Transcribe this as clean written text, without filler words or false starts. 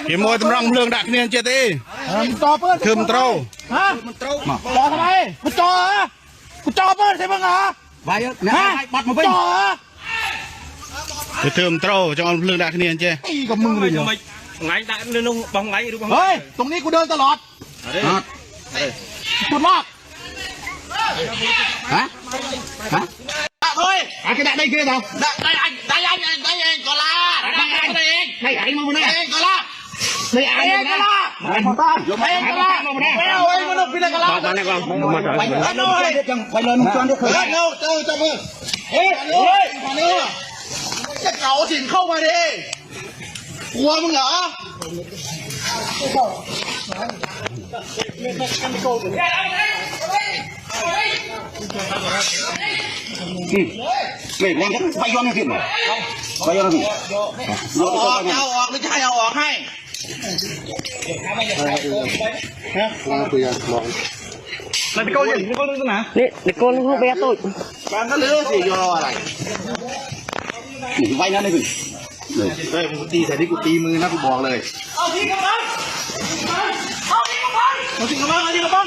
กี่โมยตำรองเรื่องดักเนี่ยเจตีจ่อเปิ้ลคือมันโตรฮะจ่อทำไมกูจ่อเหรอกูจ่อเปิ้ลใช่มั้งเหรอไปเยอะนะบัดมาไปจ่อเหรอคือเติมโตรจะเอาเรื่องดักเนี่ยเจตีกับมึงเลยไงได้เรื่องบังไงดูบังเฮ้ยตรงนี้กูเดินตลอดสุดมากฮะฮะเฮ้ยกระดาษได้กี่ตัวได้เองก็ลาได้เองให้ไอ้มาเนี่ยเองก็ลาให้ไอ้ก็ลาไอ้มาบ้านเองก็ลาไม่เอาเองมันต้องพิจารณามาเนี่ยกองมาถ่าย ไปเลยยังไปเลยมึงจวนด้วยคือเงาเจ้ามือเฮ้ยมาเนื้อจะเก่าสินเข้ามาดิกลัวมึงเหรอไม่แรงไปย้อนให้ขึ้นไปย้อนให้ขึ้นเอาออกหรือจะให้เอาออกให้มันไปโกนอย่างนี้ก็รู้นะ นี่เด็กโกนพวกเบียร์ตุ้ย มันก็ลือสิยออะไร ไปนั่นเลยขึ้นเฮ้ยมึงตีใส่ที่กูตีมือนะกูบอกเลยเอาทีกระบังเอาทีกระบังเอาทีกระบัง